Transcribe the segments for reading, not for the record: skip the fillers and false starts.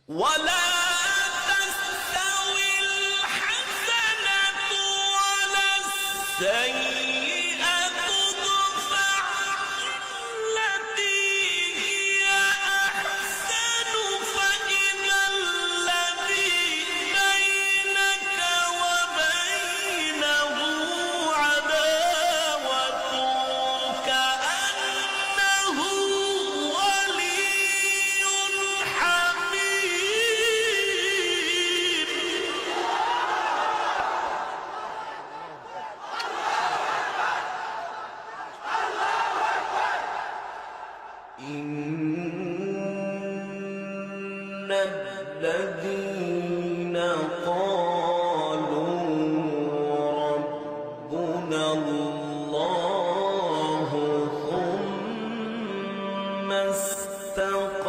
ولا تستوي الحسنة ولا السيئة ادفع بالتي هي أحسن فإذا الذي بينك وبينه عداوة كأنه ولي حميم. إن الذين قالوا ربنا الله ثم استقاموا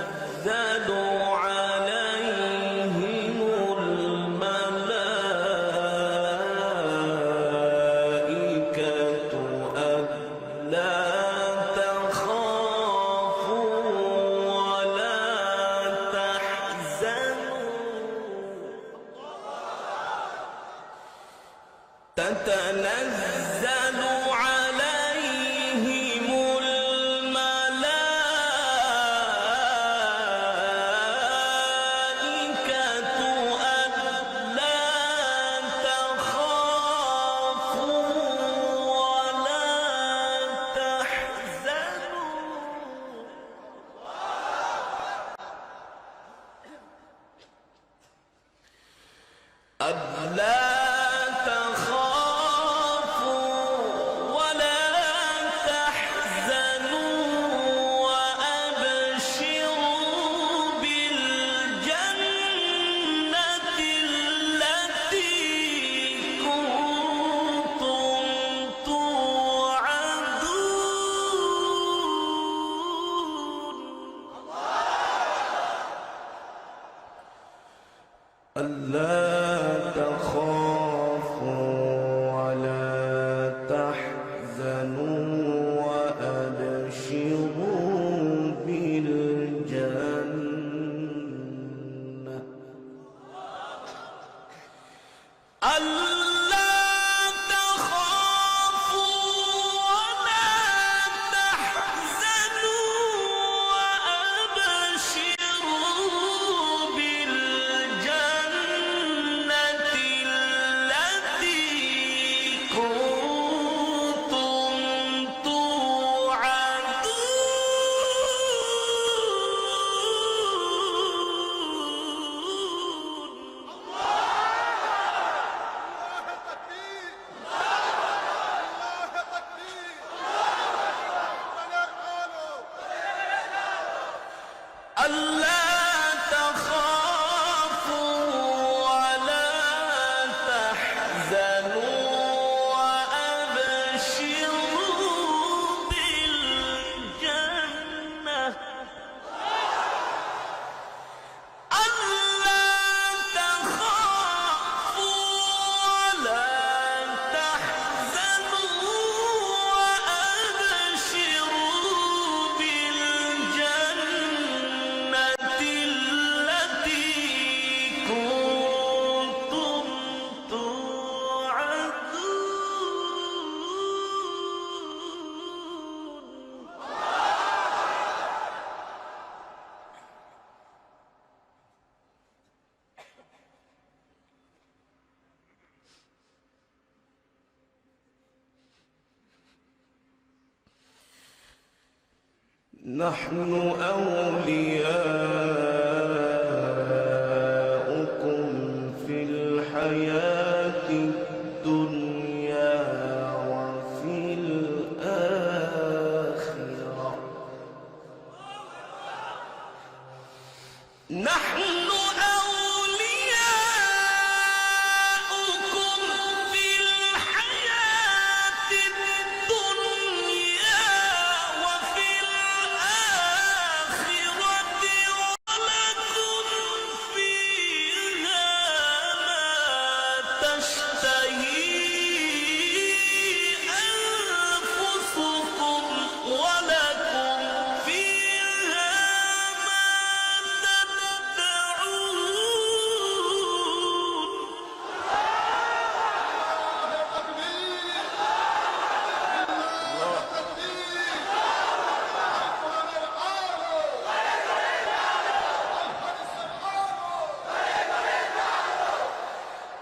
تتنزل عليهم الملائكة ألا تخافوا ولا تحزنوا تتنزل عليهم الملائكة ألا تخافوا ولا تحزنوا ألا تخافوا ولا تحزنوا وأبشروا بالجنة ألا تخافوا ولا تحزنوا وأبشروا بالجنة التي كنتم ألا تخافوا ولا تحزنوا وأبشروا بالجنة ألا تخافوا ولا تحزنوا وأبشروا بالجنة التي كنتم نحن أولياؤكم في الحياة الدنيا وفي الآخرة نحن أولياؤكم في الحياة الدنيا وفي الآخرة ولا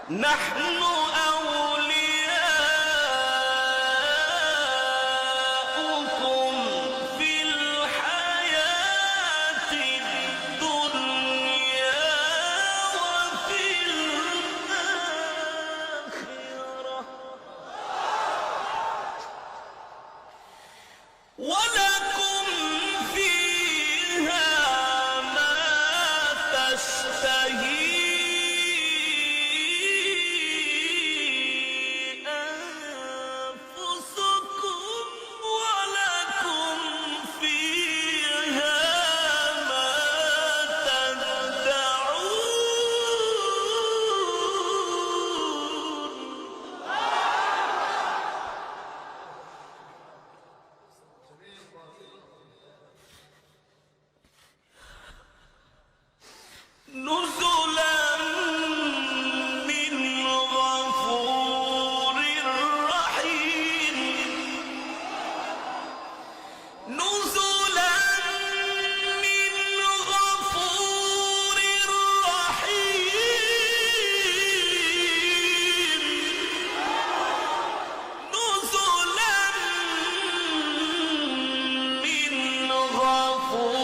نحن أولياؤكم في الحياة الدنيا وفي الآخرة ولكم فيها ما تشتهي أنفسكم ولكم فيها ما تدعون نزلا من غفور رحيم نزلا من غفور رحيم نزلا من غفور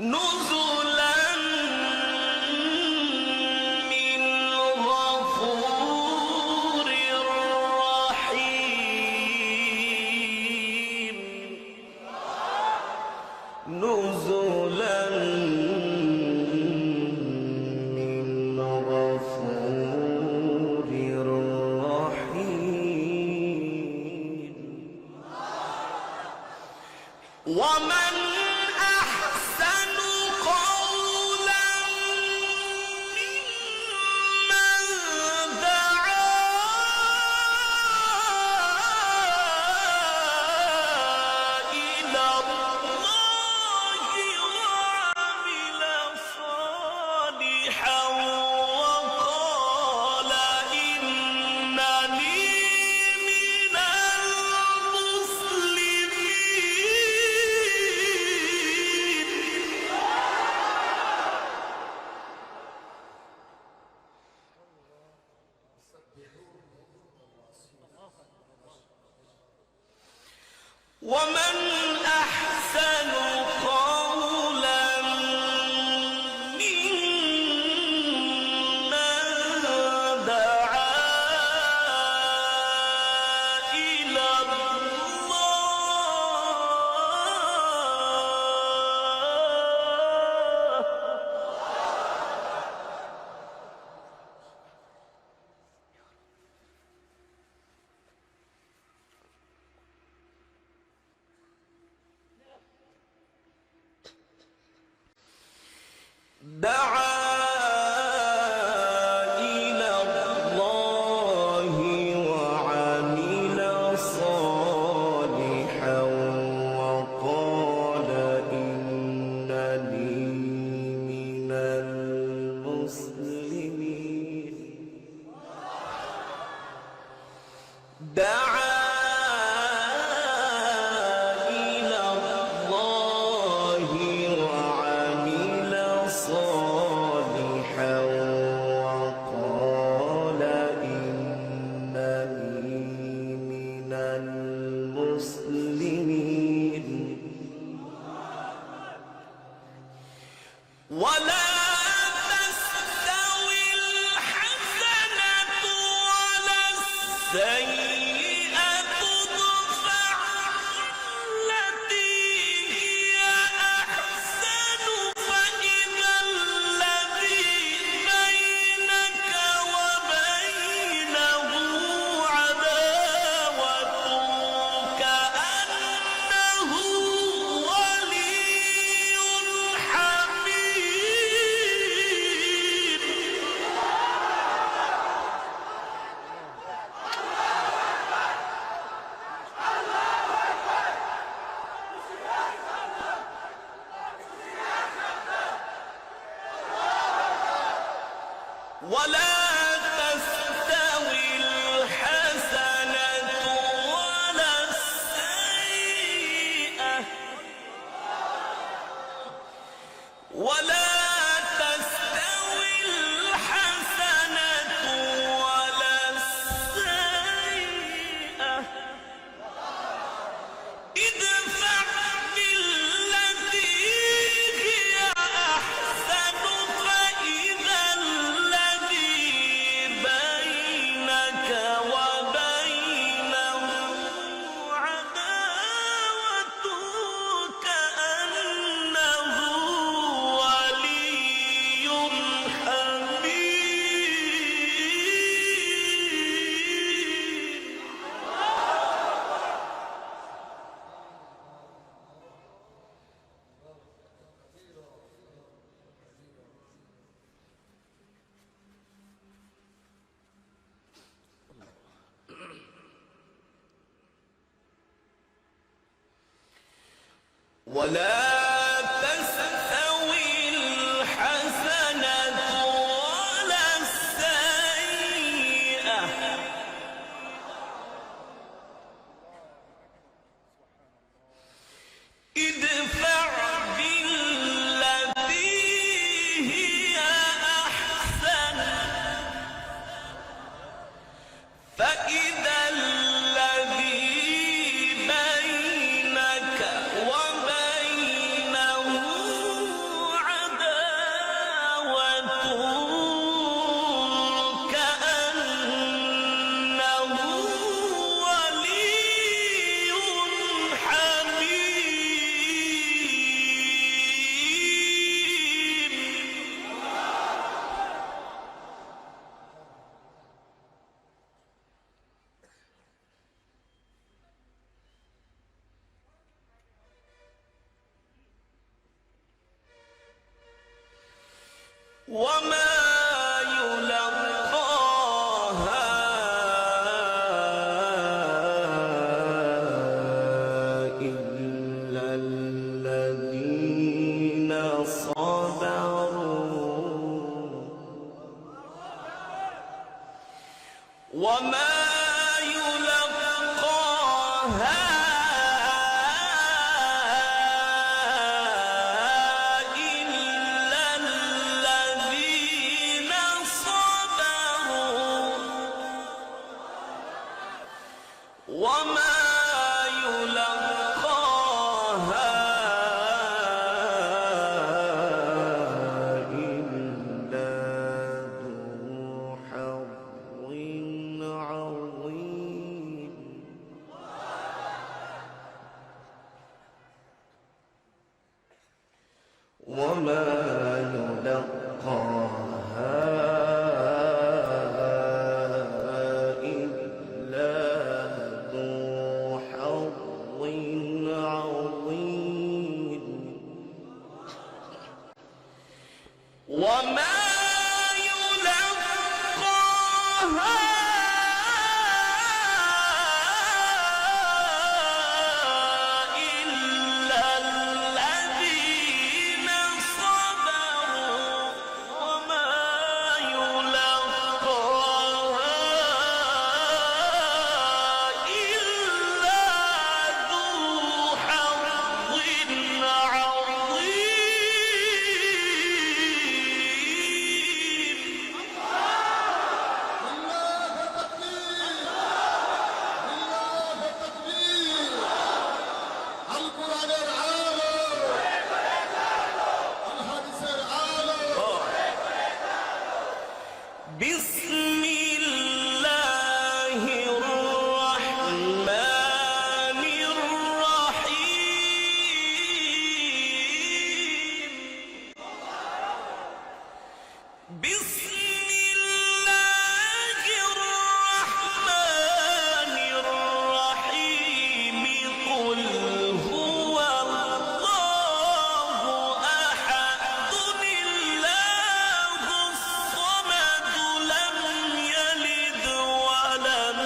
نزلا من غفور رحيم نزلا من غفور رحيم ومن أحسن قولا ممن دعا إلى الله وعمل صالحا وقال إنني من المسلمين ومن أحسن قولا ممن دعا إلى الله وعمل صالحا وقال إنني من المسلمين دعا إلى الله وعمل صالحا وقال إنني من المسلمين ولا تستوي الحسنة ولا السيئة ادفع بالتي هي أحسن فإذا الذي بينك وبينه عداوة كأنه ولي حميم ولا ولا تستوي الحسنة ولا السيئة ادفع بالتي هي أحسن فإذا الذي بينك وبينه عداوة كأنه ولي حميم. ولا تستوي الحسنة ولا السيئة ادفع بالتي هي أحسن فإذا الذي بينك وبينه عداوة كأنه ولي حميم. وما يلقاها إلا الذين صبروا وما يلقاها إلا الذين صبروا وما يلقاها إلا ذو حظ عظيم. وما يلقاها إلا ذو حظ عظيم. وما يلقاها إلا الذين صبروا وما يلقاها إلا ذو حظ بسم الله الرحمن الرحيم. بسم الله الرحمن الرحيم. قل هو الله أحد الله الصمد لم يلد ولم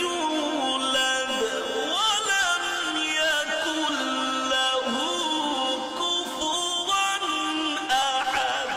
يولد ولم يكن له كفوا أحد.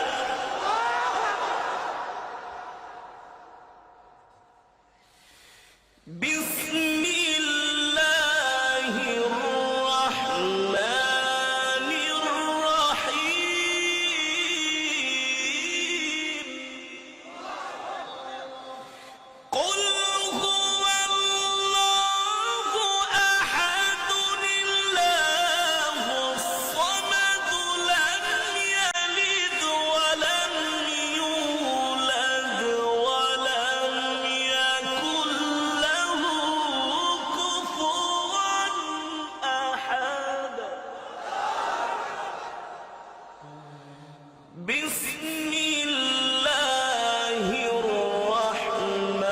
بسم الله الرحمن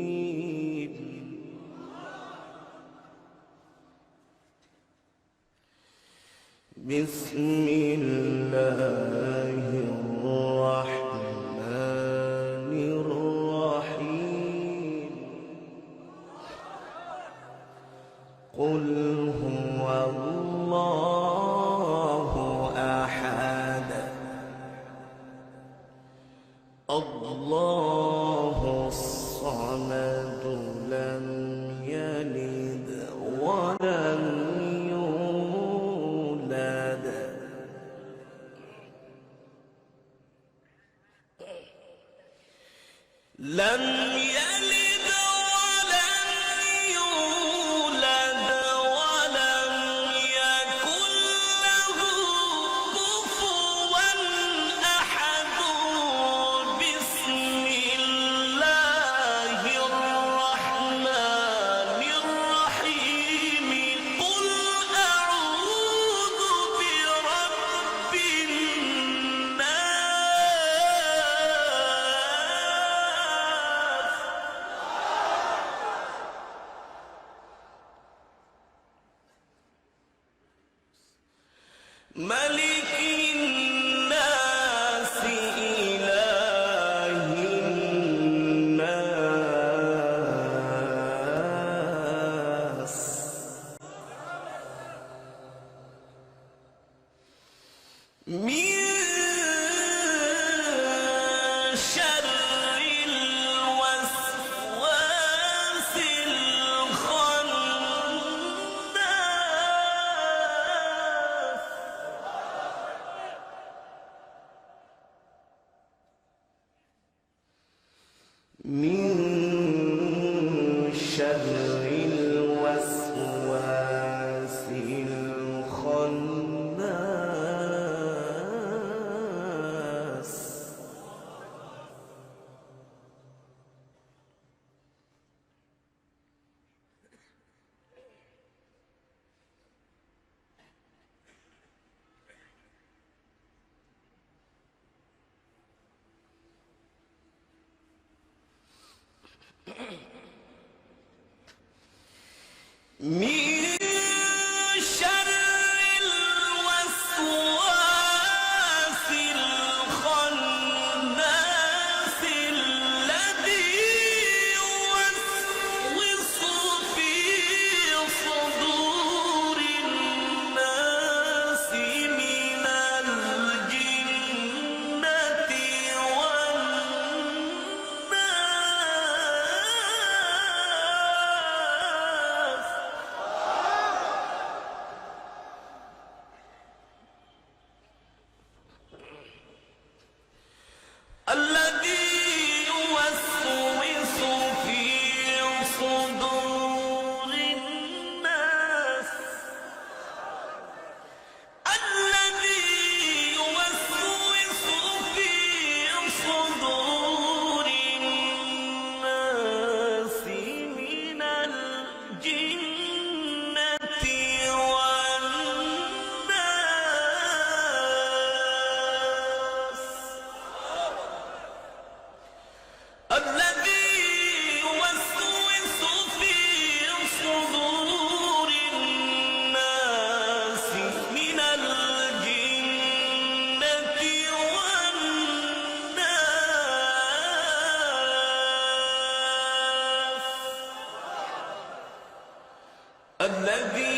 الرحيم بسم الله الرحمن الرحيم قل هو الله أحد الله الصمد لم يلد ولم يولد لم يلد ولم يولد ولم يكن له كفوا أحد بسم الله الرحمن الرحيم قل أعوذ برب الناس ملك الناس إله الناس من شر الوسواس الخناس من شر الوسواس الخناس من شر الوسواس الخناس الذي يوسوس في صدور الناس من الجنة والناس الذي يوسوس في صدور الناس الذي يوسوس في صدور الناس من الجنة والناس الذي يوسوس في صدور الناس من الجنة والناس الذي